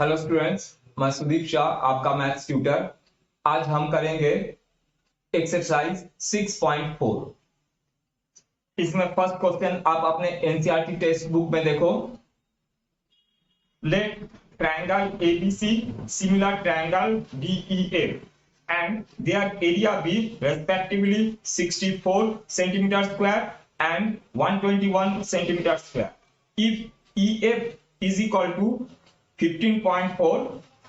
Hello students, मैं सुदीप शाह, आपका maths tutor. आज हम करेंगे एक्सरसाइज 6.4। इसमें फर्स्ट क्वेश्चन आप अपने एनसीईआरटी टेक्स्ट बुक में देखो। Let triangle ABC similar triangle DEF and their area be respectively 64 centimeter square and 121 centimeter square. If EF is equal to 15.4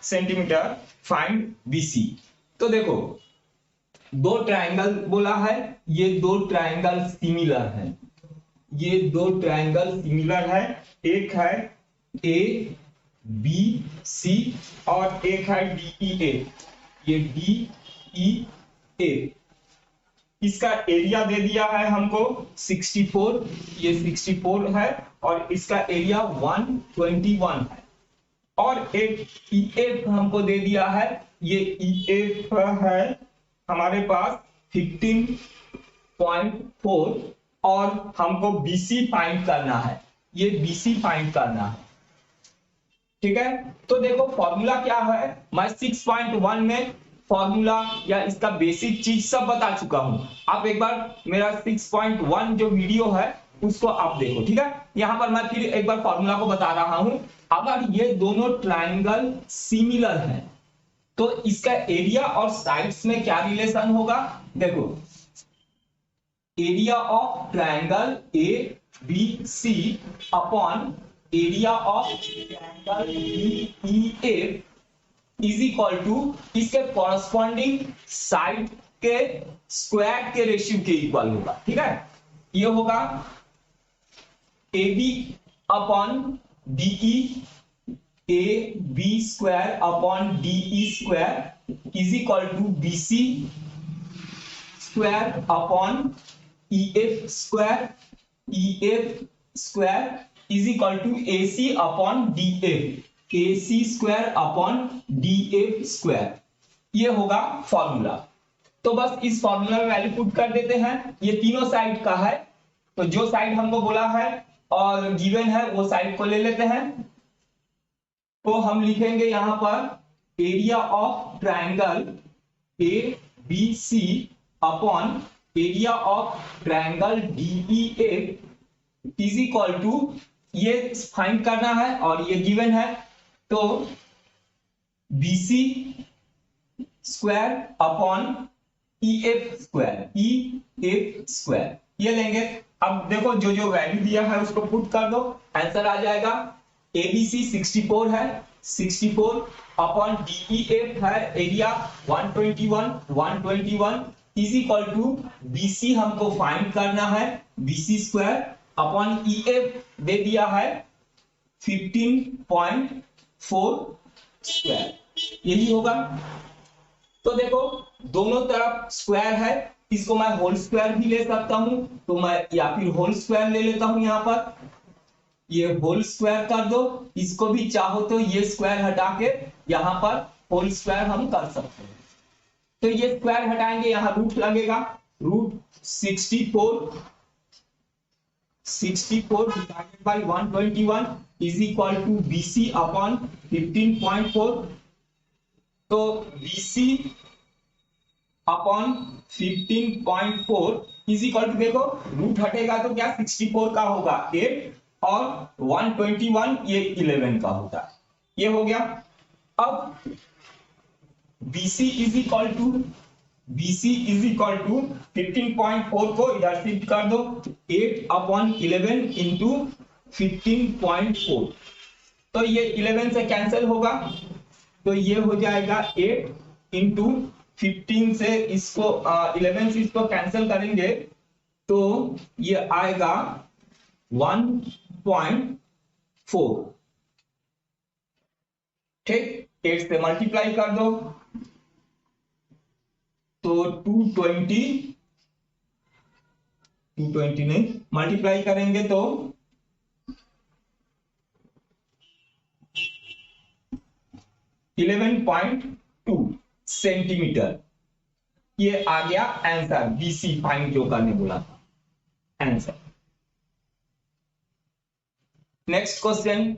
centimetre, find BC। तो देखो, दो ट्रायंगल बोला है, ये दो ट्रायंगल सिमिलर है, ये दो ट्रायंगल सिमिलर है। एक है ए बी सी और एक है डी ई ए। ये डी ई ए, इसका एरिया दे दिया है हमको 64, ये 64 है और इसका एरिया 121 है। और एक EF हमको दे दिया है, ये EF है हमारे पास 15.4 और हमको BC फाइंड करना है, ये BC फाइंड करना है। ठीक है, तो देखो फॉर्मूला क्या है, मैं 6.1 में फॉर्मूला या इसका बेसिक चीज सब बता चुका हूं। आप एक बार मेरा 6.1 जो वीडियो है उसको आप देखो। ठीक है, यहां पर मैं फिर एक बार फॉर्मूला को बता रहा हूं। अगर ये दोनों ट्रायंगल सिमिलर हैं तो इसका एरिया और साइड्स में क्या रिलेशन होगा, देखो। Area of triangle A B C upon area of triangle D E F is equal to इसके कॉरस्पॉन्डिंग साइड के स्क्वायर के रेशियो के इक्वल होगा। ठीक है, ये होगा A B upon DE, A B square upon DE square is equal to BC square upon EF square, EF square is equal to AC upon DF, AC square upon DF square. ये होगा formula. तो बस इस formula में value put कर देते हैं। ये तीनों साइड का है, तो जो साइड हमको बोला है और गिवन है वो साइड को ले लेते हैं। तो हम लिखेंगे यहां पर area of triangle A B C upon area of triangle DE F is equal to, ये फाइंड करना है और ये गिवन है, तो BC square upon EF square, EF square ये लेंगे। अब देखो जो जो वैल्यू दिया है उसको पुट कर दो, आंसर आ जाएगा। एबीसी 64 है, 64 अपॉन डीईएफ है area 121 is equal to BC हमको फाइंड करना है, बीसी स्क्वायर अपॉन ईएफ दे दिया है 15.4 स्क्वायर, यही होगा। तो देखो दोनों तरफ स्क्वायर है, इसको मैं होल स्क्वायर भी ले सकता हूं, तो मैं या फिर होल स्क्वायर ले लेता हूं। यहां पर ये होल स्क्वायर कर दो, इसको भी चाहो तो ये स्क्वायर हटा के यहां पर होल स्क्वायर हम कर सकते हैं। तो ये स्क्वायर हटाएंगे, यहां रूट लगेगा, root 64 divided by 121 is equal to BC upon 15.4। तो BC upon 15.4 is equal to, देखो रूट हटेगा तो क्या 64 का होगा 8 और 121 ये 11 का होता है, ये हो गया। अब BC इज इक्वल टू 15.4 को इधर शिफ्ट कर दो, 8 अपॉन 11 इंटू 15.4, तो ये 11 से कैंसिल होगा, तो ये हो जाएगा 8 इंटू 15 से इसको 11 से इसको कैंसिल करेंगे तो ये आएगा 1.4। ठीक, 8 से मल्टीप्लाई कर दो तो 220 नहीं, मल्टीप्लाई करेंगे तो 11.2 सेंटीमीटर। ये आ गया आंसर, बीसी फाइंड जो करने बोला था, answer. Next question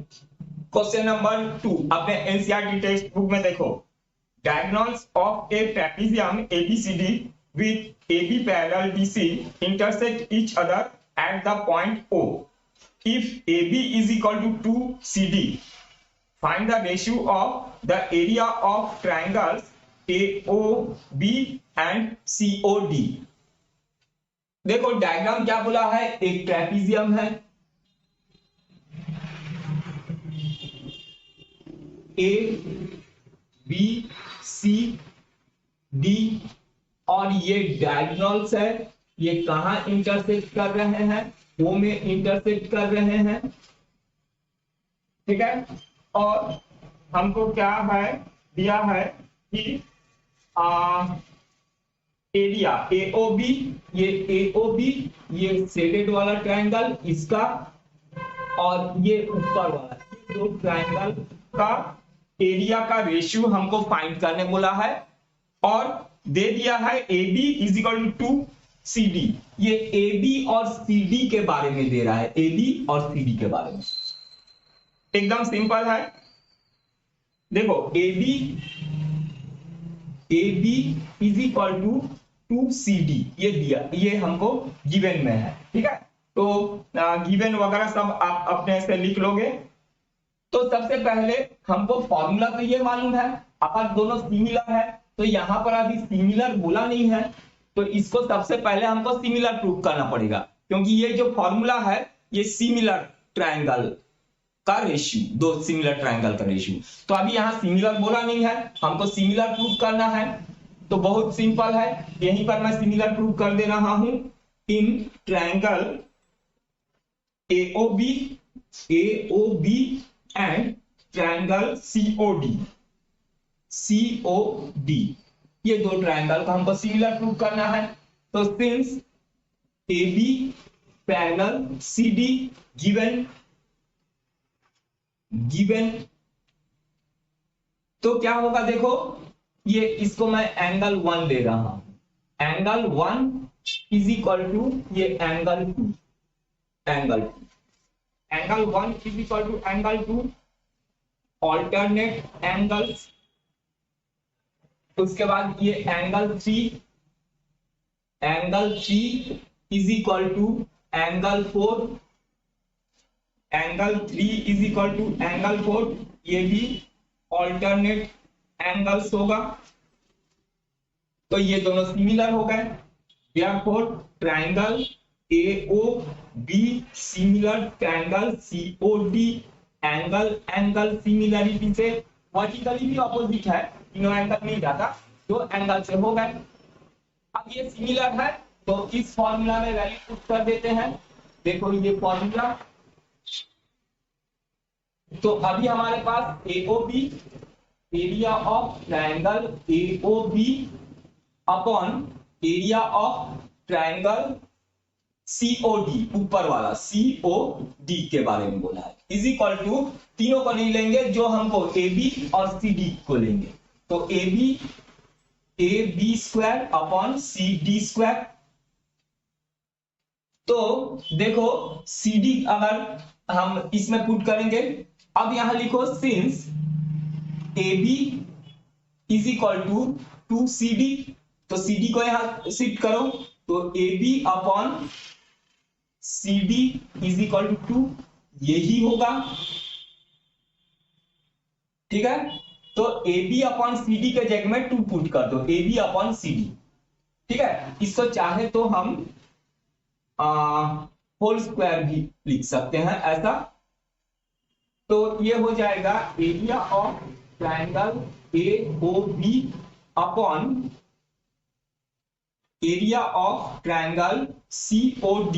question number 2 अपने एनसीईआरटी टेक्स्ट बुक में देखो, diagonals of a trapezium ABCD with AB parallel DC intersect each other at the point O. If AB is equal to 2CD, find the ratio of the area of triangles AOB and COD. देखो diagram क्या बोला है, एक trapezium है, A B C D और ये diagonals है, ये कहां इंटरसेक्ट कर रहे हैं, वो में इंटरसेक्ट कर रहे हैं, ठीक है। और हमको क्या है दिया है कि एरिया AOB, ये AOB ये शेडेड वाला ट्रायंगल इसका, और ये ऊपर वाला, दो ट्रायंगल का एरिया का रेशियो हमको फाइंड करने बोला है, और दे दिया है AB is equal to 2CD। ये AB और CD के बारे में दे रहा है, AB और CD के बारे में, एकदम सिंपल है। देखो AB is equal to 2CD ये दिया, ये हमको गिवन में है, ठीक है। तो गिवन वगैरह सब आप अपने से लिख लोगे। तो सबसे पहले हमको फॉर्मूला तो ये मालूम है, अगर दोनों सिमिलर है, तो यहां पर अभी सिमिलर बोला नहीं है, तो इसको सबसे पहले हमको सिमिलर प्रूव करना पड़ेगा, क्योंकि ये जो फॉर्मूला है ये सिमिलर ट्रायंगल का रेशियो, दो सिमिलर ट्रायंगल का रेशियो। तो अभी यहाँ सिमिलर बोला नहीं है, हमको सिमिलर प्रूव करना है, तो बहुत सिंपल है, यहीं पर मैं सिमिलर प्रूव कर दे रहा हूं। In triangle AOB and triangle COD, ये दो ट्रायंगल का हमको सिमिलर प्रूव करना है। तो since AB parallel CD given, तो क्या होगा, देखो ये इसको मैं एंगल 1 ले रहा हूं, एंगल 1 इज इक्वल टू ये angle 2, angle 1 is equal to angle 2, alternate angles. उसके बाद ये angle 3 is equal to angle 4, angle 3 is equal to angle 4, ये भी ऑल्टरनेट एंगल्स होगा। तो ये दोनों सिमिलर हो गए, therefore triangle AOB similar triangle COD, angle similarity से वर्टिकली भी ऑपोजिट है, तीनों एंगल मिल जाता, दो एंगल से हो गए। अब ये सिमिलर है, तो इस फॉर्मूला में वैल्यू पुट कर देते हैं। देखो ये फॉर्मूला, तो अभी हमारे पास AOB, area of triangle AOB upon area of triangle COD, ऊपर वाला COD के बारे में बोला है, इज इक्वल टू, तीनों को नहीं लेंगे, जो हमको AB और CD को लेंगे, तो AB square upon CD square. तो देखो CD अगर हम इसमें पुट करेंगे, अब यहां लिखो since AB is equal to 2CD, तो CD को यहां शिफ्ट करो, तो AB upon CD is equal to 2, यही होगा, ठीक है। तो AB अपॉन CD के जगह में 2 पुट कर दो, AB अपॉन CD, ठीक है। इसको चाहे तो हम होल स्क्वायर भी लिख सकते हैं ऐसा, तो ये हो जाएगा area of triangle AOB upon area of triangle COD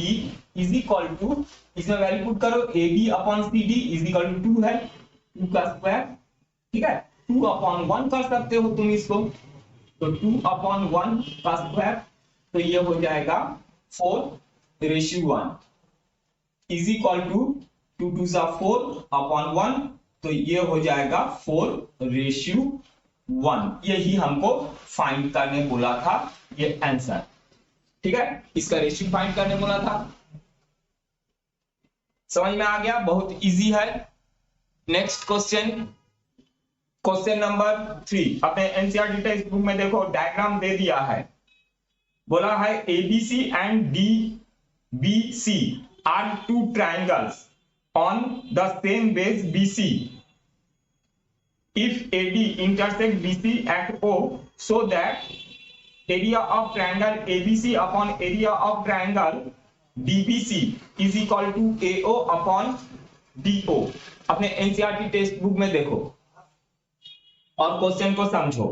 is equal to, इसमें वैल्यू पुट करो, AB upon CD is equal to 2 है, 2 का स्क्वायर, ठीक है, 2 अपॉन 1 कर सकते हो तुम इसको, तो 2 अपॉन 1 का स्क्वायर, तो ये हो जाएगा 4:1 इज इक्वल टू 2 2 सा 4 अपॉन 1, तो ये हो जाएगा 4:1। यही हमको फाइंड करने बोला था, ये आंसर, ठीक है, इसका रेशियो फाइंड करने बोला था। समझ में आ गया, बहुत इजी है। Next question, question number 3। अपने एनसीईआरटी टेक्स्ट बुक में देखो डायग्राम दे दिया है, बोला है ABC and DBC are two triangles on the same base BC. If AD intersect BC at O, so that area of triangle ABC upon area of triangle DBC is equal to AO upon DO। अपने NCERT text book में देखो और question को समझो।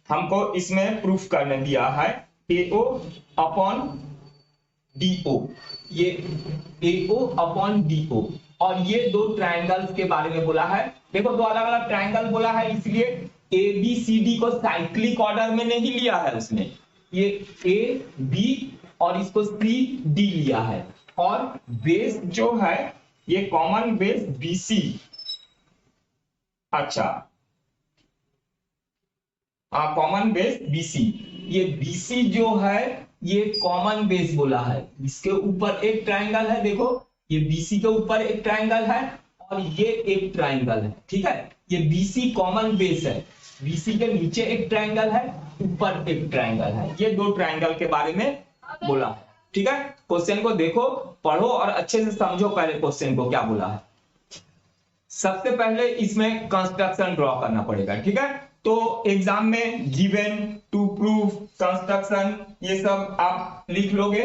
हमको इसमें proof करने दिया है AO अपॉन DO, ये AO अपॉन DO, और ये दो ट्राइंगल्स के बारे में बोला है। देखो दो अलग अलग ट्राइंगल बोला है, इसलिए ए बी सी डी को साइक्लिक ऑर्डर में नहीं लिया है उसने, ये ए बी और इसको सी डी लिया है, और बेस जो है ये कॉमन बेस बीसी। अच्छा, कॉमन बेस बीसी, ये बीसी जो है ये कॉमन बेस बोला है, इसके ऊपर एक ट्राइंगल है, देखो ये बीसी के ऊपर एक ट्राइंगल है और ये एक ट्राइंगल है, ठीक है। ये बीसी कॉमन बेस है, बीसी के नीचे एक ट्राइंगल है, ऊपर एक ट्राइंगल है, ये दो ट्राइंगल के बारे में बोला है, ठीक है। क्वेश्चन को देखो, पढ़ो और अच्छे से समझो पहले क्वेश्चन को क्या बोला है। सबसे पहले इसमें कंस्ट्रक्शन ड्रॉ करना पड़ेगा, ठीक है। तो एग्जाम में गिवन, टू प्रूफ, कंस्ट्रक्शन, ये सब आप लिख लोगे।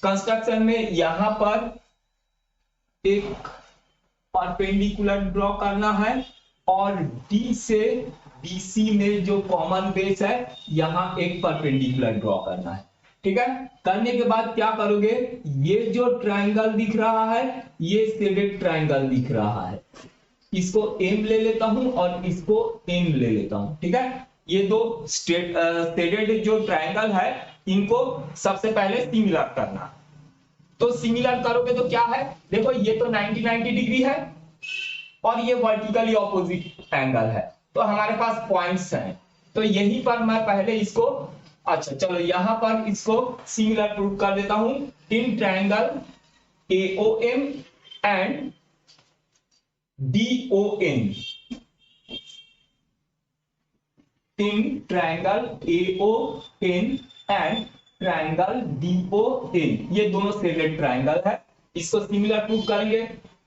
कंस्ट्रक्शन में यहां पर एक परपेंडिकुलर ड्रॉ करना है और डी से बीसी में जो कॉमन बेस है यहां एक परपेंडिकुलर ड्रॉ करना है, ठीक है। करने के बाद क्या करोगे, ये जो ट्राइंगल दिख रहा है ये शेडेड ट्राइंगल दिख रहा है, इसको एम ले लेता हूं और इसको एम ले लेता हूं, ठीक है। ये दो शेडेड जो ट्राइंगल है इनको सबसे पहले सिमिलर करना। तो सिमिलर करोगे तो क्या है, देखो ये तो 90-90 डिग्री है और ये वर्टिकली ऑपोजिट एंगल है, तो हमारे पास पॉइंट्स हैं, तो यहीं पर मैं पहले इसको, अच्छा चलो यहां पर इसको सिमिलर प्रूव कर देता हूं। In triangle AOM and DON, in triangle AON and triangle DON, ये दोनों शेडेड ट्राइंगल है, इसको सिमिलर प्रूव करेंगे।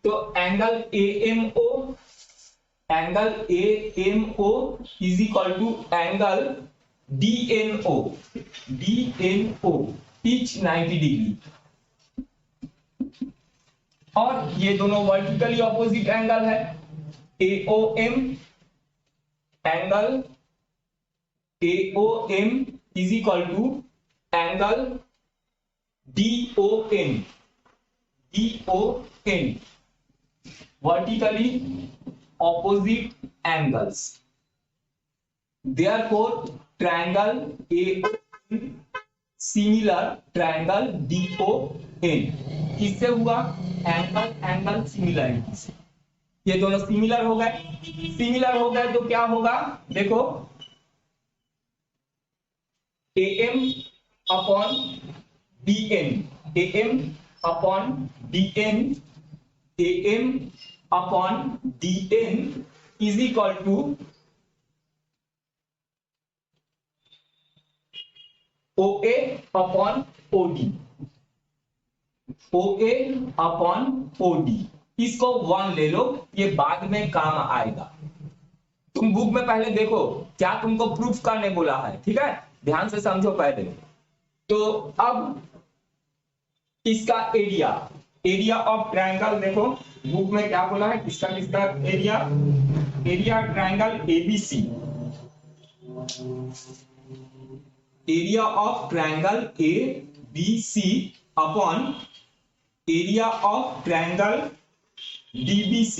तो angle AMO is equal to angle DNO पिच 90 डिग्री, और ये दोनों वर्टिकली ऑपोजिट एंगल है। AOM angle AOM is equal to angle DON vertically opposite angles, therefore triangle AON similar triangle DON, इससे हुआ एंगल सिमिलरिटी से, ये दोनों सिमिलर हो गए तो क्या होगा, देखो AM upon DN, AM upon DN, AM upon DN is equal to OA upon OD, OA upon OD, इसको 1 ले लो, ये बाद में काम आएगा। तुम बुक में पहले देखो क्या तुमको प्रूफ करने बोला है, ठीक है, ध्यान से समझो पहले। तो अब इसका एरिया ऑफ ट्राइंगल देखो बुक में क्या बोला है, किसका area triangle ABC, area of triangle ABC upon area of triangle DBC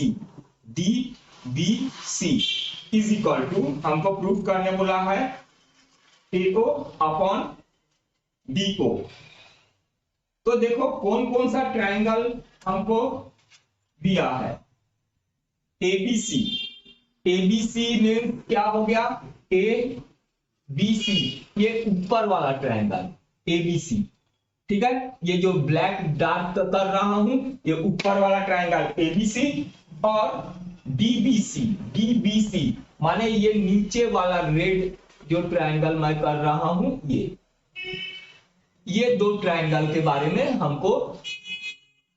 is equal to, हमको प्रूफ करने बोला है AO अपॉन DO। तो देखो कौन कौन सा ट्राइंगल हमको दिया है, ABC में क्या हो गया, ABC, ये ऊपर वाला ट्राइंगल ABC, ठीक है। ये जो ब्लैक डार्क कर रहा हूं ये ऊपर वाला ट्राइंगल ABC, और डीबीसी, डीबीसी माने ये नीचे वाला रेड जो ट्रायंगल मैं कर रहा हूं, ये दो ट्रायंगल के बारे में हमको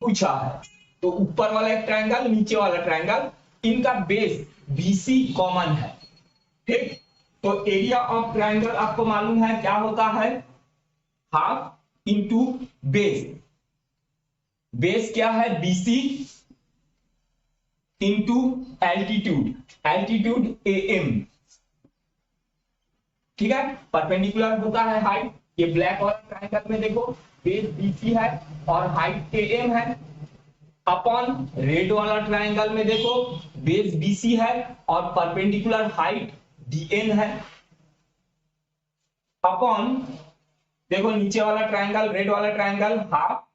पूछा है। तो ऊपर वाला एक ट्रायंगल, नीचे वाला ट्रायंगल, इनका बेस बीसी कॉमन है। ठीक, तो एरिया ऑफ ट्रायंगल आपको मालूम है क्या होता है, हाफ इंटू बेस। बेस क्या है, BC into altitude, altitude am. ठीक है, परपेंडिकुलर होता है हाइट। ये ब्लैक वाला ट्रायंगल में देखो बेस बीसी है और हाइट एएम है। अपॉन रेड वाला ट्रायंगल में देखो बेस बीसी है और परपेंडिकुलर हाइट डीएन है। अपॉन देखो नीचे वाला ट्रायंगल, रेड वाला triangle, half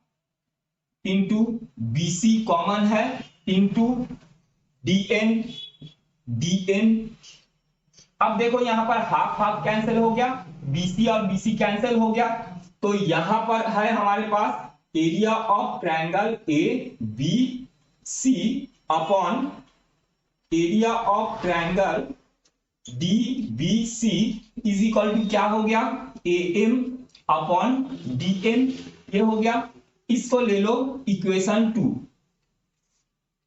into BC common है इंटू डीएन, डीएन। अब देखो यहां पर हाफ हाफ कैंसिल हो गया, बीसी और बीसी कैंसिल हो गया, तो यहां पर है हमारे पास area of triangle A B C upon area of triangle D B C is equal to क्या हो गया, A M upon D N. ये हो गया, इसको ले लो इक्वेशन 2।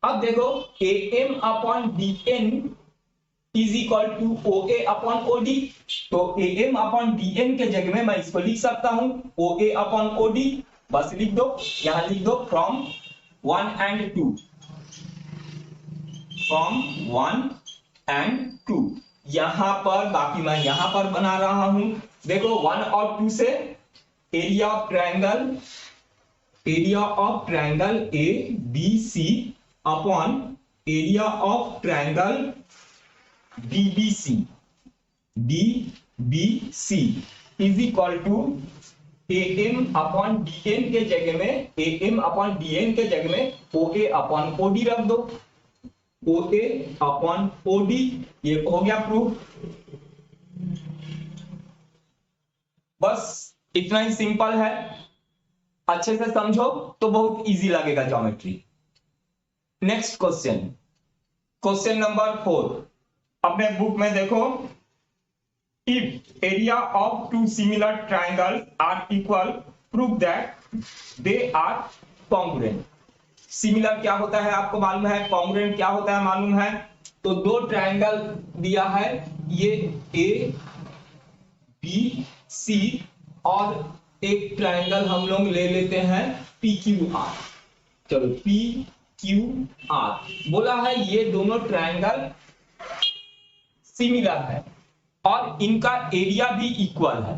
अब देखो A M upon D N is equal to O A upon O D. तो A M upon D N के जगह में मैं इसको लिख सकता हूं ओ ए अपॉन ओ डी। बस लिख दो, यहां लिख दो फ्रॉम 1 and 2, फ्रॉम 1 and 2। यहां पर बाकी मैं यहां पर बना रहा हूं, देखो 1 और 2 से area of triangle, area of triangle A B C upon area of triangle DBC, DBC is equal to A M upon D N के जगह में, A M upon D N के जगह में ओ ए अपॉन ओ डी रख दो, ओ A upon O D. ये हो गया प्रूफ। बस इतना ही सिंपल है, अच्छे से समझो तो बहुत इजी लगेगा geometry. Next question, question number 4 अपने बुक में देखो, if area of two similar triangles are equal prove that they are congruent. Similar क्या होता है आपको मालूम है, कॉन्ग्रुएंट क्या होता है मालूम है। तो दो ट्रायंगल दिया है, ये ए बी सी और एक ट्रायंगल हम लोग ले लेते हैं पी क्यू आर। चलो पी क्यू आर बोला है, ये दोनों ट्रायंगल सिमिलर है और इनका एरिया भी इक्वल है।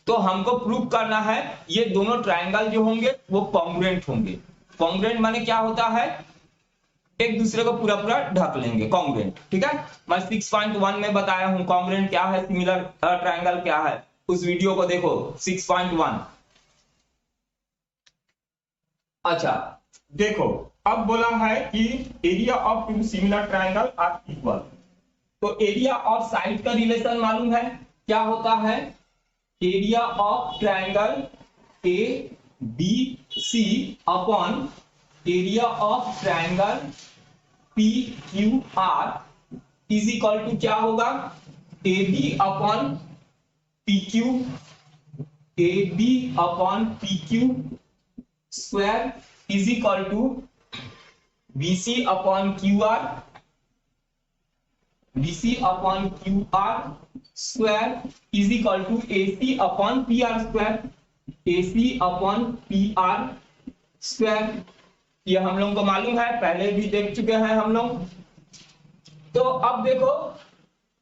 तो हमको प्रूव करना है ये दोनों ट्रायंगल जो होंगे वो कॉन्ग्रुएंट होंगे। कॉन्ग्रुएंट माने क्या होता है, एक दूसरे को पूरा पूरा ढक लेंगे, कॉन्ग्रुएंट। ठीक है, मैं 6.1 में बताया हूं कॉन्ग्रुएंट क्या है, सिमिलर ट्रायंगल क्या है, उस वीडियो को देखो 6.1। अच्छा देखो, अब बोला है कि area of two similar triangle are equal. तो एरिया ऑफ साइड का रिलेशन मालूम है क्या होता है, area of triangle A B C upon area of triangle P Q R is equal to क्या होगा, A B upon P Q, A B upon P Q square is equal to B C upon Q R, BC upon Q R square is equal to AC upon P R square, AC upon P R square. ये हम लोग को मालूम है, पहले भी देख चुके हैं हम लोग। तो अब देखो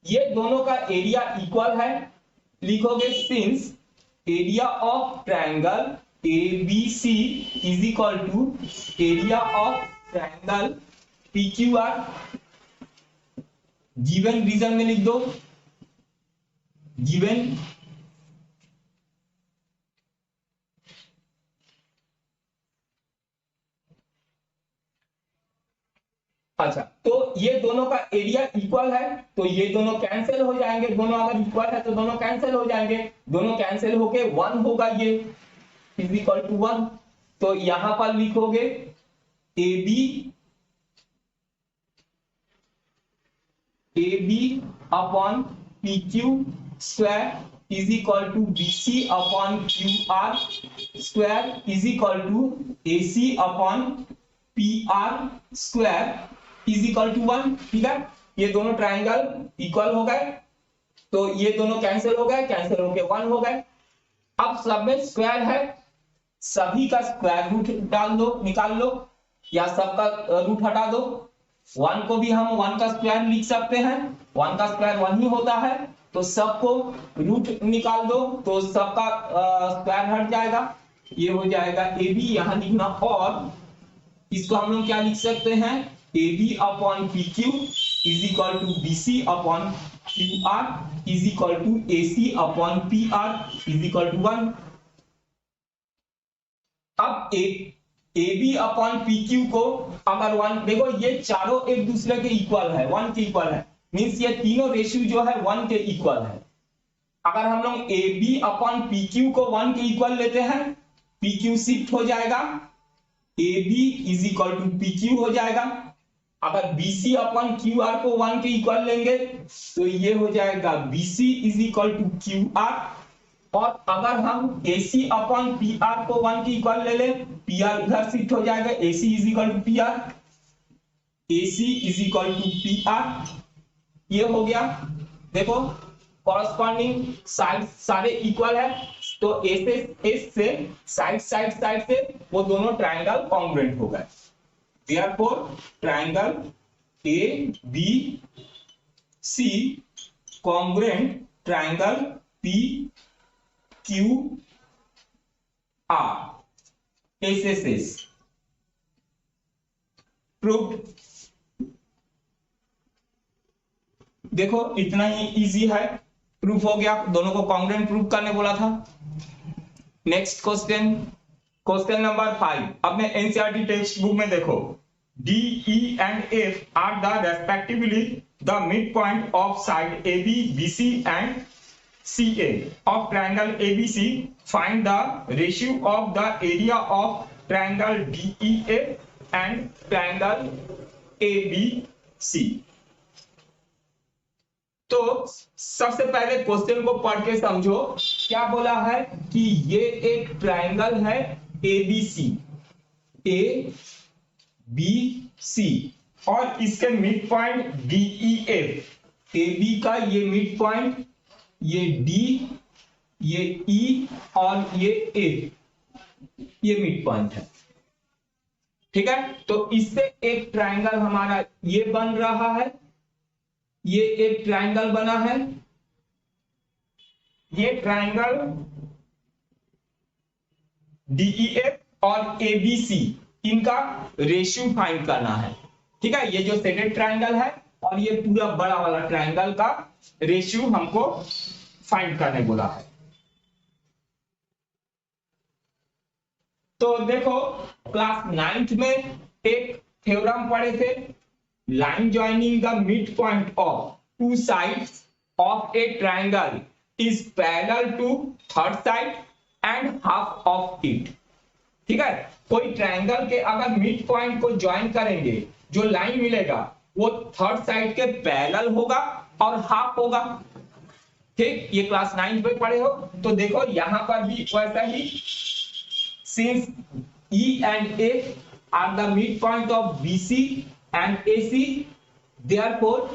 ये दोनों का एरिया इक्वल है, लिखोगे since area of triangle A B C is equal to area of triangle P Q R. Given reason में लिख दो, गिवन अच्छा, तो ये दोनों का एरिया इक्वल है तो ये दोनों कैंसिल हो जाएंगे, दोनों अगर इक्वल है तो दोनों कैंसिल हो जाएंगे, दोनों कैंसिल होके 1 होगा, ये इज इक्वल टू 1। तो यहां पर लिखोगे A B AB upon PQ square is equal to BC upon QR square is equal to AC upon PR square is equal to 1। ठीक है, ये दोनों ट्राइंगल इक्वल हो गए, तो ये दोनों कैंसिल हो गए, कैंसिल होके 1 हो गए। अब सब में स्क्वायर है, सभी का स्क्वायर रूट डाल दो, निकाल लो, या सबका रूट हटा दो। 1 को भी हम 1 का स्क्वायर लिख सकते हैं, 1 का स्क्वायर 1 ही होता है, तो सबको रूट निकाल दो तो सबका स्क्वायर हट जाएगा, ये हो जाएगा AB यहां लिखना। और इसको हम लोग क्या लिख सकते हैं, AB upon PQ is equal to BC upon QR is equal to AC upon PR is equal to 1। अब AB अपॉन PQ को अगर 1, देखो ये चारों एक दूसरे के इक्वल है, 1 के इक्वल है, मींस ये तीनों रेशियो जो है 1 के इक्वल है। अगर हम लोग AB अपॉन PQ को 1 के इक्वल लेते हैं, PQ शिफ्ट हो जाएगा, AB is equal to PQ हो जाएगा। अगर BC अपॉन QR को 1 के इक्वल लेंगे तो ये हो जाएगा BC is equal to QR। और अगर हम AC अपॉन PR को 1 के इक्वल ले लें, PR उधर शिफ्ट हो जाएगा, AC is equal to PR, AC is equal to PR, ये हो गया। देखो कॉरस्पॉन्डिंग साइड सारे इक्वल है, तो एस से साइड से वो दोनों ट्राइंगल कॉन्ग्रुएंट हो गए। Therefore triangle ABC congruent triangle PQR SSS proved। देखो इतना ही इजी है, प्रूफ हो गया, दोनों को कॉन्ग्रुएंट प्रूफ करने बोला था। Next question, question number 5। अब मैं एनसीईआरटी टेक्स्ट बुक में देखो, D, E and F are the respectively the midpoint of side AB, BC and CA of triangle ABC. Find the ratio of the area of triangle DEF and triangle ABC। तो सबसे पहले question को पढ़ के समझो, क्या बोला है कि ये एक ट्राइंगल है ABC, ABC और इसके मिड पॉइंट DEF, AB का ये मिड पॉइंट, ये D, ये E और ये A, ये मिड पॉइंट है। ठीक है, तो इससे एक ट्राइंगल हमारा ये बन रहा है, ये एक ट्राइंगल बना है, ये ट्राइंगल DEF और ABC इनका रेशियो फाइंड करना है। ठीक है, ये जो सेकेंड ट्राइंगल है और ये पूरा बड़ा वाला ट्राइंगल का रेशियो हमको फाइंड करने बोला है। तो देखो क्लास 9th में एक थ्योरम पढ़े थे, line joining the mid point of two sides of a triangle is parallel to third side and half of it. ठीक है, कोई ट्राइंगल के अगर मिड पॉइंट को ज्वाइन करेंगे, जो लाइन मिलेगा वो थर्ड साइड के पैरेलल होगा और हाफ होगा। ठीक, ये क्लास 9 में पढ़े हो। तो देखो यहां पर भी वैसा ही, since E and F are the midpoint of BC and AC, therefore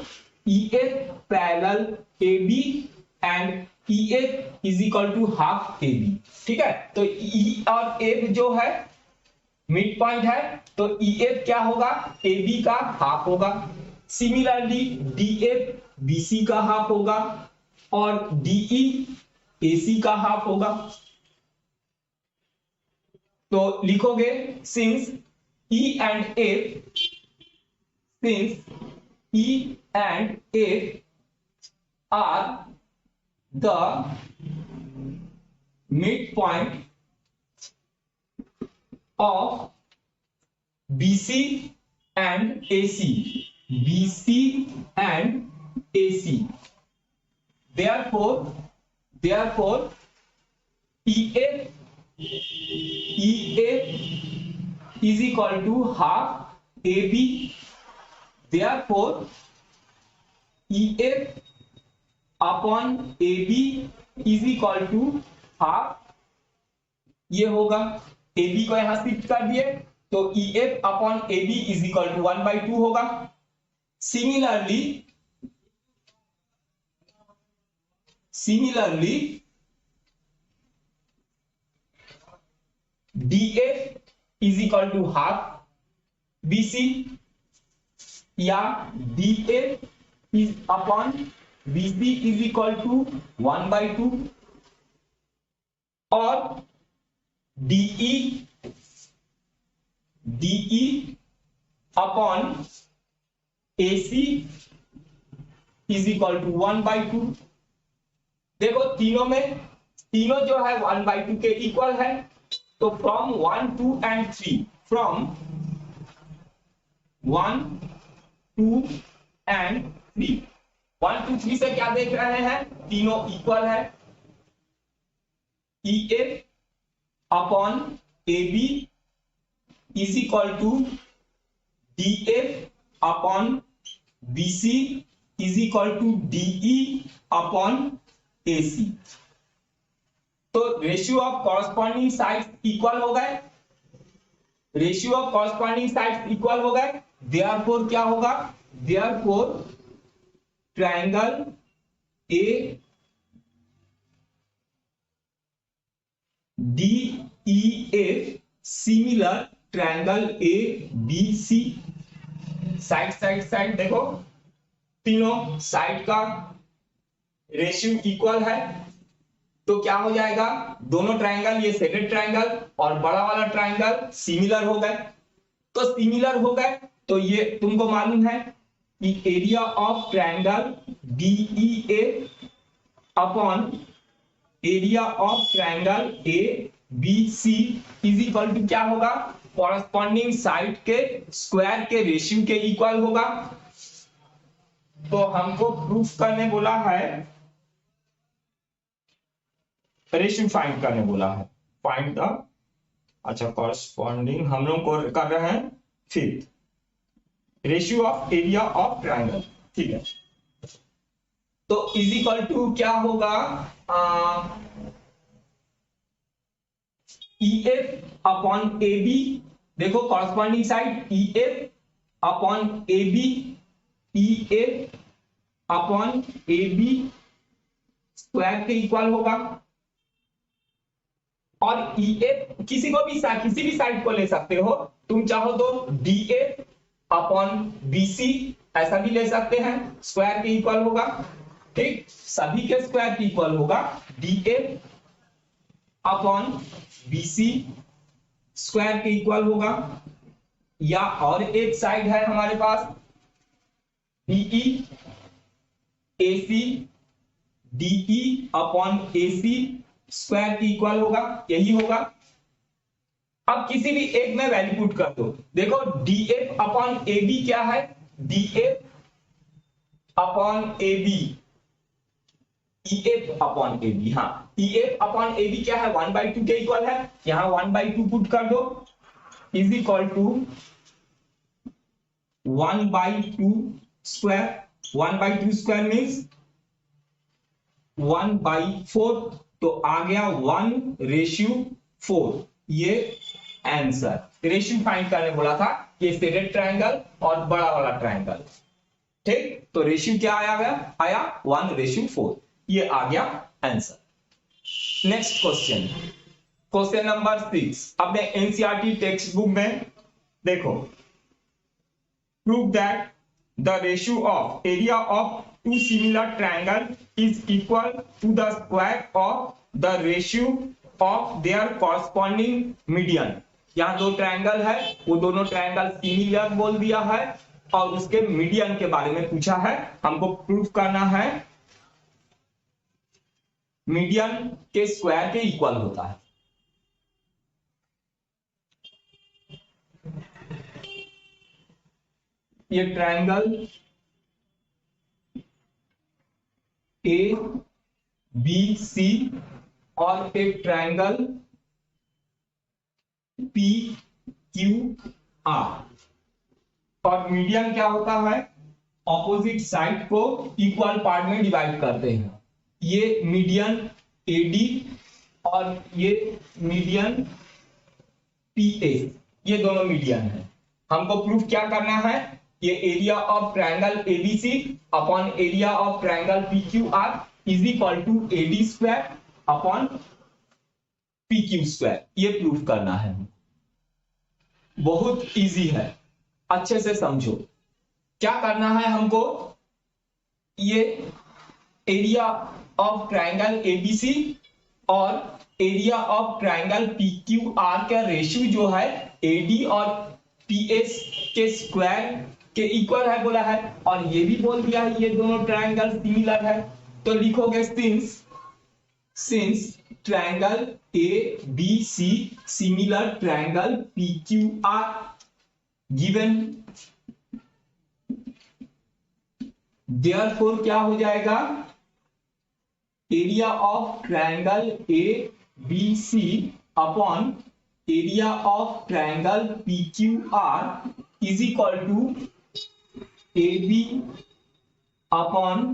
EF parallel AB and EF is equal to half AB। ठीक है, तो E और F जो है मिड पॉइंट है, तो EF क्या होगा, AB का हाफ होगा। सिमिलरली DF BC का हाफ होगा और DE AC का हाफ होगा। तो लिखोगे since E and F, since E and F are the midpoint of BC and AC, BC and AC, therefore EF is equal to half AB, therefore E F upon A B is equal to half, ये होगा। A B को यहां shift कर दिए तो E F upon A B is equal to 1/2 होगा। Similarly D F is equal to half B C, या D F is upon B C is equal to 1/2, और DE upon A C is equal to 1/2। देखो तीनों जो है 1/2 के equal है, तो फ्रॉम 1, 2 एंड 3, फ्रॉम 1, 2 एंड 3, 1, 2, 3 से क्या देख रहे हैं, तीनों इक्वल है। E F upon A B is equal to D F upon B C is equal to DE upon A C. तो ratio of corresponding sides equal हो गए, ratio of corresponding sides equal हो गए, therefore क्या होगा, therefore triangle A D E F similar triangle A B C. Side देखो, तीनों side का रेशियो इक्वल है, तो क्या हो जाएगा, दोनों ट्रायंगल, ये सेकेंड ट्रायंगल और बड़ा वाला ट्रायंगल सिमिलर हो गए। तो सिमिलर हो गए तो ये तुमको मालूम है कि area of triangle DEA upon area of triangle A B C is equal to क्या होगा, कॉरस्पॉन्डिंग साइड के स्क्वायर के रेशियो के इक्वल होगा। तो हमको प्रूफ करने बोला है, रेशियो फाइंड करने बोला है, फाइंड द, अच्छा कॉरस्पॉन्डिंग हम लोग को कर रहे हैं fifth, ratio of area of triangle, ठीक है। तो इज इक्वल टू क्या होगा, E F upon A B, देखो corresponding side E F upon A B, E F upon A B square के इक्वल होगा, और ई एफ किसी भी साइड को ले सकते हो, तुम चाहो तो D F upon B C ऐसा भी ले सकते हैं, स्क्वायर के इक्वल होगा, ठीक, सभी के स्क्वायर के इक्वल होगा, D F upon B C square के इक्वल होगा। या और एक साइड है हमारे पास DE A C, DE upon A C square के इक्वल होगा, यही होगा। अब किसी भी एक में वैल्यू पुट कर दो, देखो D F upon A B क्या है, D F upon A B, E F upon A B, हाँ E F upon A B क्या है, 1/2 के इक्वल है, यहां 1/2 पुट कर दो, is equal to 1/2 square, 1/2 square means 1/4, तो आ गया 1/4, ये आंसर। रेशियो फाइंड करने बोला था, ये सेकेंड ट्रायंगल और बड़ा वाला ट्रायंगल, ठीक, तो रेशियो क्या आया 1/4, ये आ गया answer. Next question, question number 6, अपने एनसीईआरटी टेक्स्ट बुक में देखो, prove that the ratio of area of two similar triangle is equal to the square of the ratio of their corresponding median. यहां दो ट्रायंगल है, वो दोनों triangle similar बोल दिया है, और उसके मीडियन के बारे में पूछा है, हमको प्रूफ करना है मीडियन के स्क्वायर के इक्वल होता है। ये ट्रायंगल ए बी सी और एक ट्रायंगल पी क्यू आर, और मीडियन क्या होता है, ऑपोजिट साइड को इक्वल पार्ट में डिवाइड करते हैं। ये मीडियन एडी और ये मीडियन पीएस, ये दोनों मीडियन है। हमको प्रूफ क्या करना है, ये area of triangle ABC upon area of triangle PQR is equal to AD square upon PQ square, ये प्रूफ करना है। बहुत इजी है, अच्छे से समझो। क्या करना है हमको, ये एरिया ऑफ ट्रायंगल एबीसी और एरिया ऑफ ट्रायंगल पीक्यूआर का रेशियो जो है एडी और पीएस के स्क्वायर के इक्वल है बोला है, और ये भी बोल दिया है ये दोनों ट्रायंगल सिमिलर है। तो लिखोगे since triangle A B C similar triangle PQR given, therefore क्या हो जाएगा, area of triangle A B C upon area of triangle PQR is equal to A B upon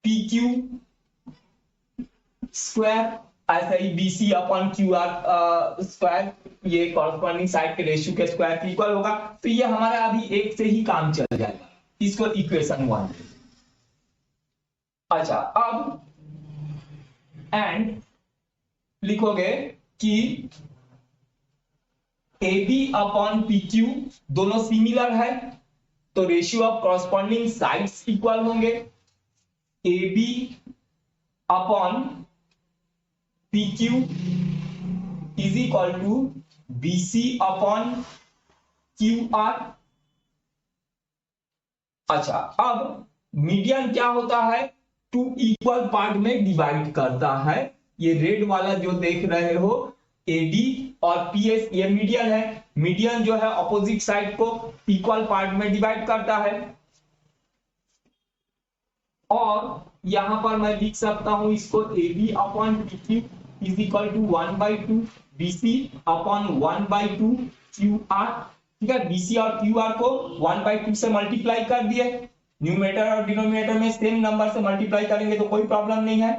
PQ square, ऐसा ही BC upon Q R square, ये corresponding side के ratio के square के equal होगा। तो ये हमारा अभी एक से ही काम चल जाएगा, इसको इक्वेशन 1। अच्छा, अब एंड लिखोगे कि A B upon P Q दोनों सिमिलर है, तो ratio of corresponding sides equal होंगे। A B upon P Q is equal to B C upon Q R. अच्छा, अब मीडियन क्या होता है, टू इक्वल पार्ट में डिवाइड करता है। ये रेड वाला जो देख रहे हो एडी और पीएस, ये मीडियन है। मीडियन जो है ऑपोजिट साइड को इक्वल पार्ट में डिवाइड करता है। और यहां पर मैं लिख सकता हूं इसको A B upon P Q is equal to 1/2 BC upon 1/2 Q R. ठीक है, बीसी और क्यू आर को 1/2 से मल्टीप्लाई कर दिए, न्यूमरेटर और डिनोमिनेटर में सेम नंबर से मल्टीप्लाई करेंगे तो कोई प्रॉब्लम नहीं है।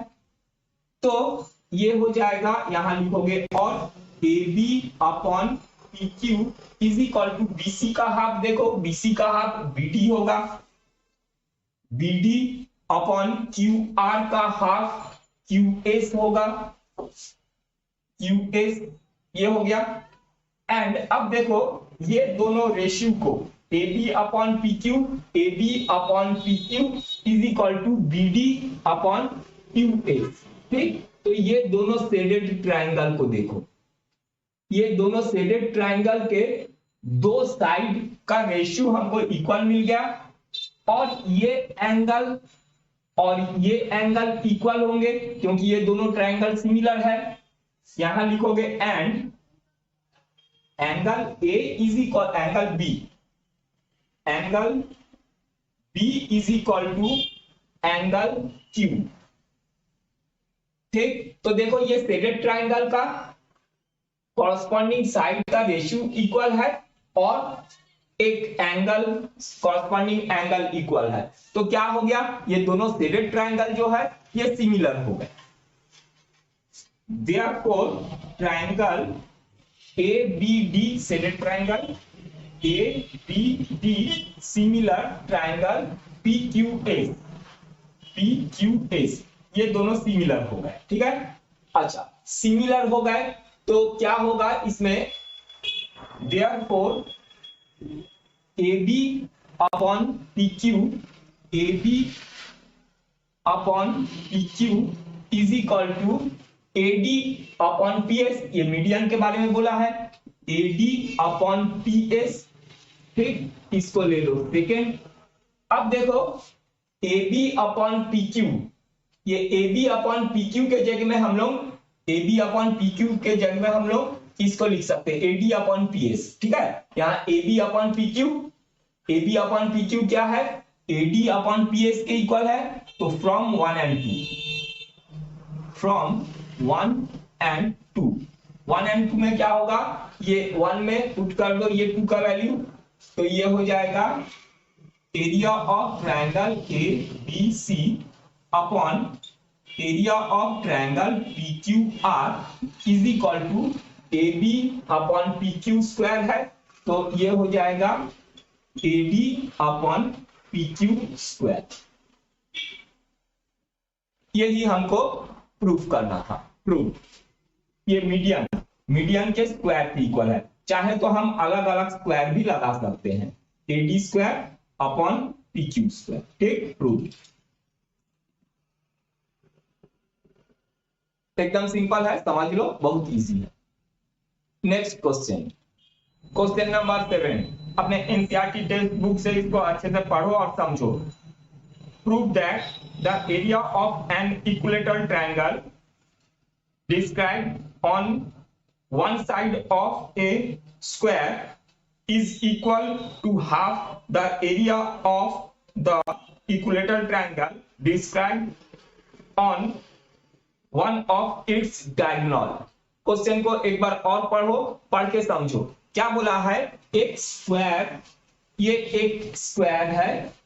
तो ये हो जाएगा, यहां लिखोगे और A B upon P Q is equal to BC का हाफ, देखो बीसी का हाफ बीडी होगा, बीडी अपॉन क्यू आर का हाफ क्यू एस होगा, क्यू एस, ये हो गया। एंड अब देखो ये दोनों रेशियो को A B upon P Q, A B upon P Q is equal to B D upon Q S. ठीक, तो ये दोनों शेडेड ट्रायंगल को देखो, ये दोनों शेडेड ट्रायंगल के दो साइड का रेशियो हमको इक्वल मिल गया, और ये एंगल और ये एंगल इक्वल होंगे क्योंकि ये दोनों ट्रायंगल सिमिलर है। यहां लिखोगे and angle A is equal angle B is equal to angle Q. ठीक, तो देखो ये शेडेड ट्रायंगल का कॉरस्पॉन्डिंग साइड का रेशियो इक्वल है और एक एंगल कॉरस्पॉन्डिंग एंगल इक्वल है। तो क्या हो गया, ये दोनों शेडेड ट्रायंगल जो है ये सिमिलर हो गए। Therefore triangle A B D shaded triangle, A B D similar triangle P Q S, ये दोनों सिमिलर हो गए। ठीक है, अच्छा सिमिलर हो गए तो क्या होगा इसमें, therefore A B upon P Q, A B upon P Q is equal to A D upon P S, ये मीडियन के बारे में बोला है, A D upon P S. ठीक, इसको ले लो सेकेंड। अब देखो A B upon P Q, ये A B upon P Q के जगह में हम लोग A B upon P Q के जगह में हम लोग इसको लिख सकते हैं A D upon P S. ठीक है, यहाँ A B upon P Q, A B upon P Q क्या है, A D upon P S के इक्वल है। तो फ्रॉम 1 and 2 में क्या होगा, ये 1 में पुट कर दो ये 2 का वैल्यू, तो ये हो जाएगा area of triangle A B C upon area of triangle P Q R is equal to A B upon P Q square है, तो ये हो जाएगा A B upon P Q square. यही हमको प्रूफ करना था। प्रूफ ये मीडियन के स्क्वायर के इक्वल है। चाहे तो हम अलग अलग स्क्वायर भी लगा सकते हैं, A D square upon P Q square. ठीक, प्रूफ एकदम सिंपल है, समझ लो, बहुत इजी है। नेक्स्ट क्वेश्चन, क्वेश्चन नंबर 7, अपने एनसीईआरटी टेक्स्ट बुक से इसको अच्छे से पढ़ो और समझो। Prove that the area of an equilateral triangle described on one side of a square is equal to half the area of the equilateral triangle described on one of its diagonal। Question को एक बार और पढ़ो, पढ़ के समझो। क्या बोला है? एक स्क्वायर, ये एक स्क्वायर है,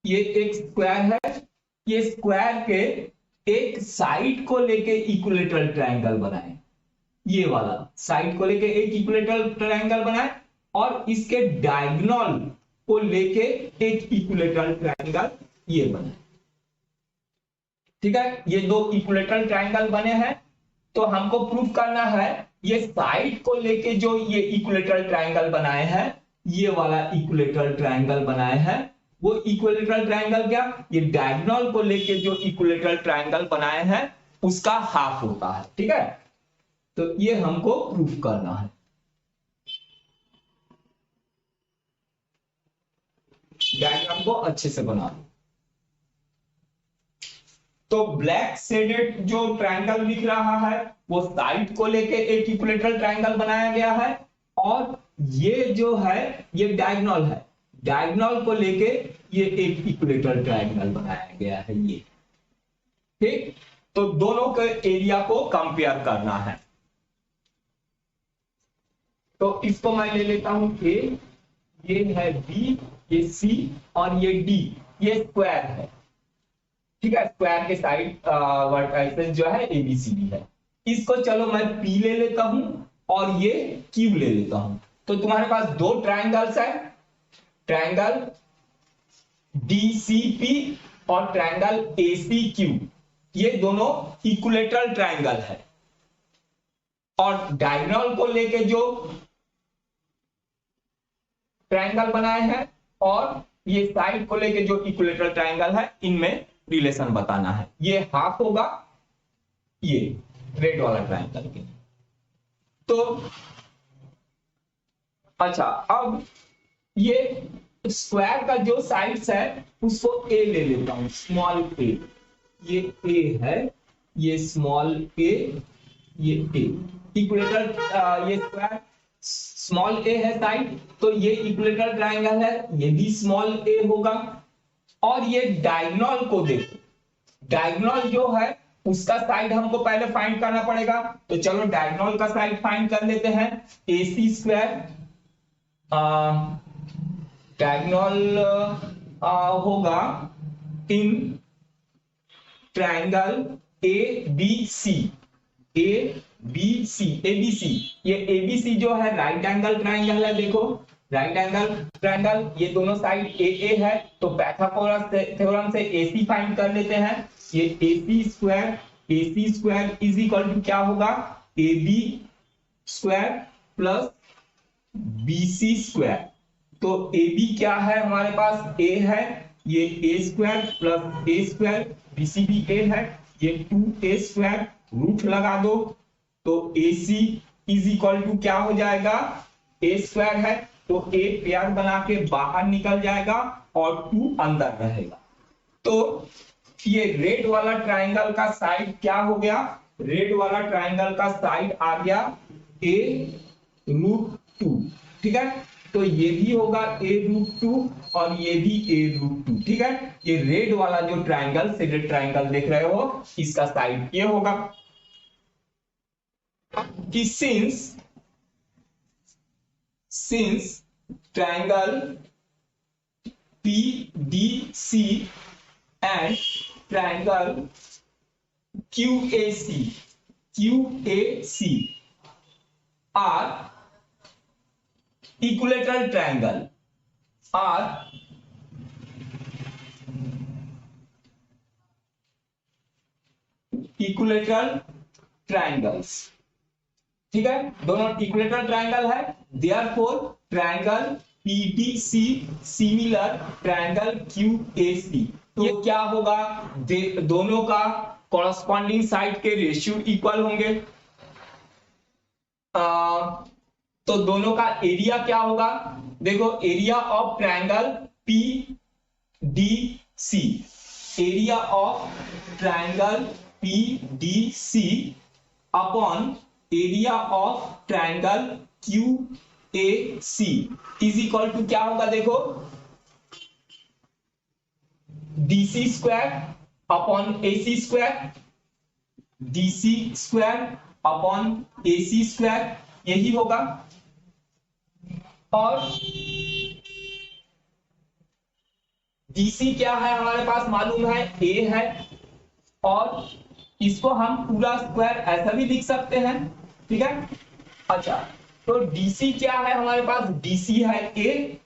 ये एक स्क्वायर है, ये स्क्वायर के एक साइड को लेके इक्विलेटरल ट्रायंगल बनाए, ये वाला साइड को लेके एक इक्विलेटरल ट्रायंगल बनाए और इसके डायगोनल को लेके एक इक्विलेटरल ट्रायंगल ये बनाए। ठीक है, ये दो इक्विलेटरल ट्रायंगल बने हैं, तो हमको प्रूफ करना है ये साइड को लेके जो ये इक्विलेटरल ट्रायंगल बनाए हैं, ये वाला इक्विलेटरल ट्रायंगल बनाए हैं, वो इक्विलेटरल ट्रायंगल क्या, ये डायगोनल को लेके जो इक्विलेटरल ट्रायंगल बनाए हैं उसका हाफ होता है। ठीक है, तो ये हमको प्रूफ करना है। डायग्राम को अच्छे से बना लो। तो ब्लैक शेडेड जो ट्रायंगल दिख रहा है वो साइड को लेके एक इक्विलेटरल ट्रायंगल बनाया गया है, और ये जो है ये डायगोनल है, डायगोनल को लेके ये एक इक्विलेटरल ट्रायंगल बनाया गया है ये। ठीक, तो दोनों के एरिया को कंपेयर करना है। तो इसको मैं ले लेता हूं ए, ये है बी, ये सी और ये डी, ये स्क्वायर है। ठीक है, स्क्वायर के साइड वर्टिसेस जो है एबीसीडी है। इसको चलो मैं पी ले लेता हूं और ये क्यू ले लेता हूं। तो तुम्हारे पास दो ट्रायंगल्स है, ट्रायंगल डीसीपी और ट्रायंगल एसीक्यू, ये दोनों इक्विलेटरल ट्रायंगल है, और डायगोनल को लेके जो ट्रायंगल बनाए हैं और ये साइड को लेके जो इक्विलेटरल ट्रायंगल है, इनमें रिलेशन बताना है। ये हाफ होगा ये रेड वाला ट्रायंगल के। तो अच्छा, अब ये स्क्वायर का जो साइड्स है उसको ए ले लेता हूं, स्मॉल ए, ये ए है, ये स्मॉल ए, ये ए, इक्विलेटरल ये स्क्वायर स्मॉल ए है साइड, तो ये इक्विलेटरल ट्रायंगल है, ये भी स्मॉल ए होगा। और ये डायगोनल को देखो, डायगोनल जो है उसका साइड हमको पहले फाइंड करना पड़ेगा। तो चलो डायगोनल का साइड फाइंड कर लेते हैं। AC स्क्वायर डायगोनल होगा इन ट्रायंगल ABC, ABC, ये ABC जो है राइट एंगल ट्रायंगल है। देखो राइट एंगल ट्रायंगल, ये दोनों साइड ए है, तो पाइथागोरस थ्योरम से AC फाइंड कर लेते हैं। ये AC square is equal to क्या होगा, AB square plus BC square. तो AB क्या है हमारे पास, A है, ये A square plus A square, BC भी A है, ये 2A स्क्वायर, रूट लगा दो, तो AC इज इक्वल टू क्या हो जाएगा, A स्क्वायर है, तो A पेयर बना के बाहर निकल जाएगा और 2 अंदर रहेगा। तो ये रेड वाला ट्रायंगल का साइड क्या हो गया, रेड वाला ट्रायंगल का साइड आ गया A√2। ठीक है, तो ये भी होगा A√2 और ये भी A√2। ठीक है, ये रेड वाला जो ट्रायंगल शेडेड ट्रायंगल देख रहे हो, इसका साइड ये होगा। कि since triangle PDC and triangle QAC are equilateral triangle, are equilateral triangles, ठीक है, दोनों इक्विलेटरल ट्रायंगल है, therefore triangle PDC similar triangle QAC। ये क्या होगा, दोनों का कॉरस्पॉन्डिंग साइड के रेशियो इक्वल होंगे, तो दोनों का एरिया क्या होगा, देखो area of triangle PDC, area of triangle PDC upon area of triangle QAC is equal to क्या होगा, देखो DC square upon AC square, DC square upon AC square, यही होगा। और DC क्या है हमारे पास मालूम है, A है, और इसको हम पूरा स्क्वायर ऐसा भी लिख सकते हैं, ठीक है। अच्छा, तो DC क्या है हमारे पास, DC है A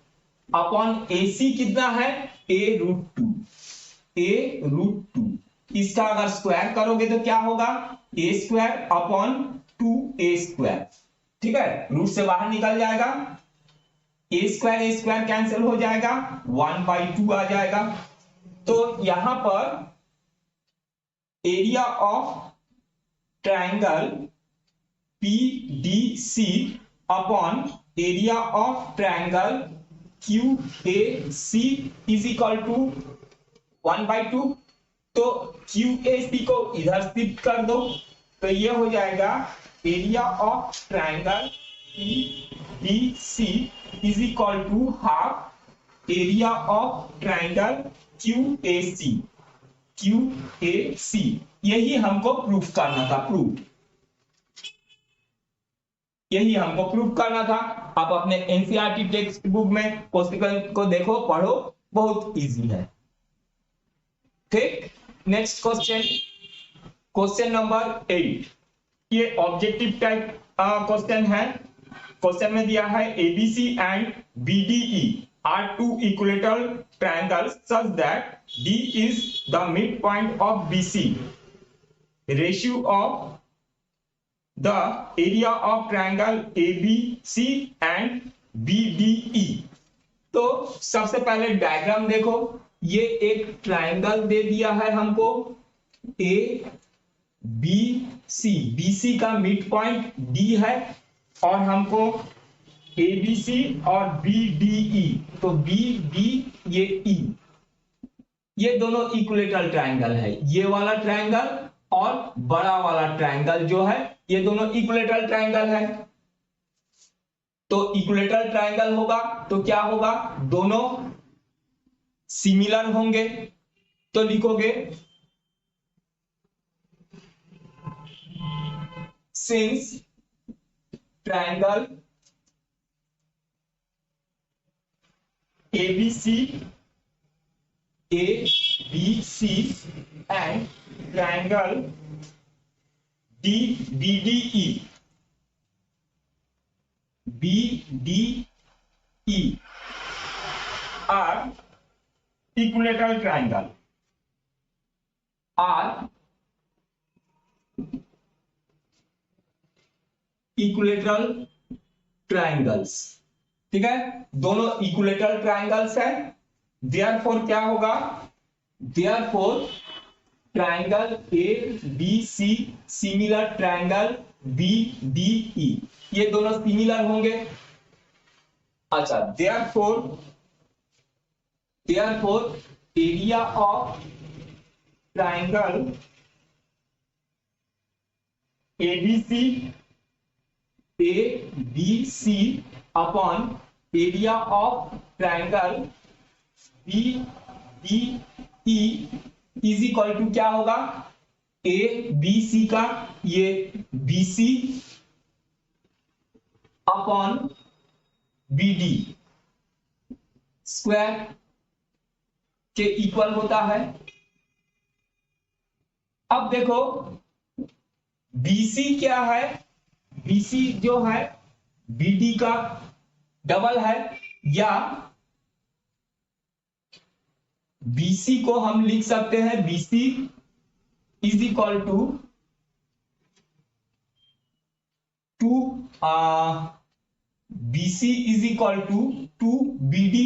अपॉन AC कितना है, A√2, A√2, इसका अगर स्क्वायर करोगे तो क्या होगा, A square upon 2A square, ठीक है, रूट से बाहर निकल जाएगा, A स्क्वायर कैंसिल हो जाएगा, 1/2 आ जाएगा। तो यहां पर area of triangle PDC upon area of triangle QAC is equal to 1/2। तो QAC को इधर शिफ्ट कर दो, तो ये हो जाएगा area of triangle PDC is equal to half area of triangle QAC। यही हमको प्रूफ करना था, यही हमको प्रूफ करना था। आप अपने एनसीईआरटी टेक्स्ट बुक में क्वेश्चन को देखो, पढ़ो, बहुत इजी है, ठीक। नेक्स्ट क्वेश्चन, क्वेश्चन नंबर 8, ये ऑब्जेक्टिव टाइप क्वेश्चन है। क्वेश्चन में दिया है ABC and BDE are two equilateral triangles such that D is the midpoint of BC. Ratio of the area of triangle ABC and BDE। तो सबसे पहले diagram देखो, ये एक ट्रायंगल दे दिया है हमको ABC, BC का मिड पॉइंट D है, और हमको ABC और BDE, तो BD ये E, ये दोनों इक्विलेटरल ट्रायंगल है, ये वाला ट्रायंगल और बड़ा वाला ट्रायंगल जो है, ये दोनों इक्विलेटरल ट्रायंगल है। तो इक्विलेटरल ट्रायंगल होगा तो क्या होगा, दोनों सिमिलर होंगे, तो लिखोगे since triangle ABC and triangle BDE are equilateral triangle, are equilateral triangles, ठीक है, दोनों इक्विलेटरल ट्रायंगल्स है। देयरफॉर क्या होगा, therefore triangle ABC similar triangle BDE, ये दोनों सिमिलर होंगे। अच्छा, therefore area of triangle ABC upon area of triangle BDE is equal to क्या होगा, ABC का ये BC अपॉन BD स्क्वायर के इक्वल होता है। अब देखो BC क्या है, BC जो है BD का डबल है, या BC को हम लिख सकते हैं BC is equal to BC is equal to BD,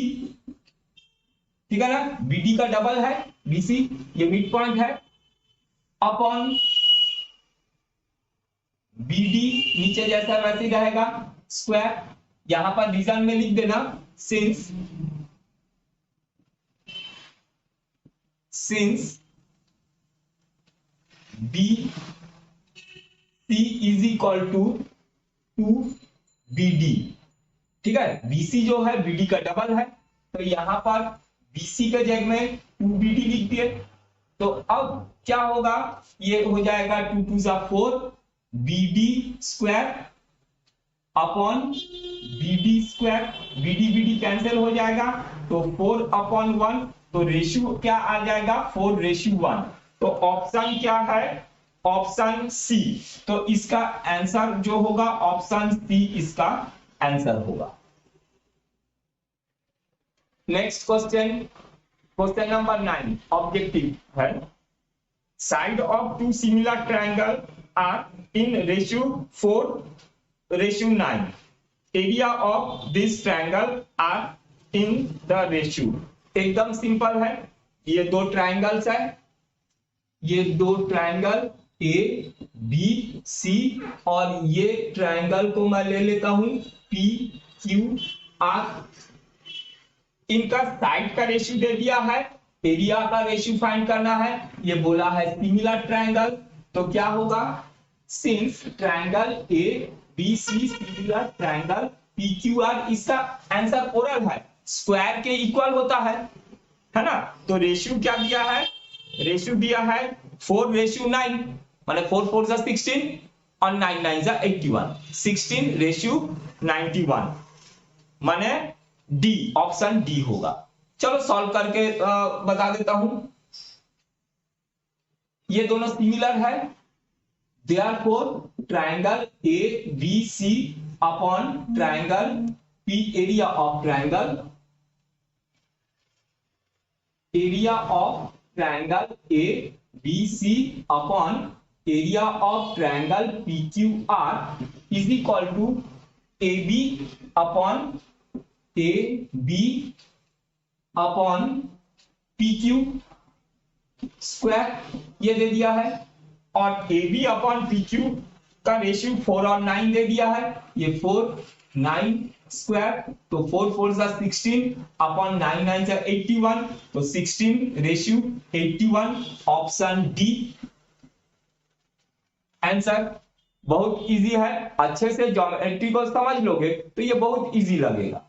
ठीक है ना, BD का डबल है BC, ये मिड पॉइंट है, अपॉन BD नीचे जैसा वैसे रहेगा स्क्वायर, यहां पर रीजन में लिख देना since BC is equal to BD, ठीक है, BC जो है BD का डबल है, तो यहां पर BC के जगह में 2BD लिख दिए। तो अब क्या होगा, ये हो जाएगा 2 2 4 BD square upon BD square, BD cancel हो जाएगा, तो 4/1, तो रेशियो क्या आ जाएगा 4:1। तो ऑप्शन क्या है, ऑप्शन सी। तो इसका आंसर जो होगा ऑप्शन सी इसका आंसर होगा। Next question, question number 9 objective है, side of two similar triangle are in ratio 4:9, area of this triangle are in the ratio. एकदम सिंपल है, ये दो ट्रायंगल्स है, ये दो ट्रायंगल ए बी सी, और ये ट्रायंगल को मैं ले लेता हूं पी क्यू आर। इनका साइड का रेशियो दे दिया है, एरिया का रेशियो फाइंड करना है, ये बोला है सिमिलर ट्रायंगल। तो क्या होगा, since triangle A B C similar triangle P Q R, इसका आंसर ओरल है, स्क्वायर के इक्वल होता है ना। तो रेशियो क्या दिया है, रेशियो दिया है 4:9, माने 4 4 जा 16 और 9 9 जा 81, 16:91, माने डी, ऑप्शन डी होगा। चलो सॉल्व करके बता देता हूं, ये दोनों सिमिलर है, therefore triangle A B C upon triangle P, area of triangle, area of triangle A B C upon area of triangle P Q R is equal to A B upon A B upon P Q square, ये दे दिया है, और A B upon P Q का ratio 4 और 9 दे दिया है, ये 4 9 स्क्वायर, तो 4 4 जा 16 अपॉन 9 9 जा 81, तो 16:81, ऑप्शन डी आंसर। बहुत इजी है, अच्छे से ज्योमेट्री को समझ लोगे तो ये बहुत इजी लगेगा।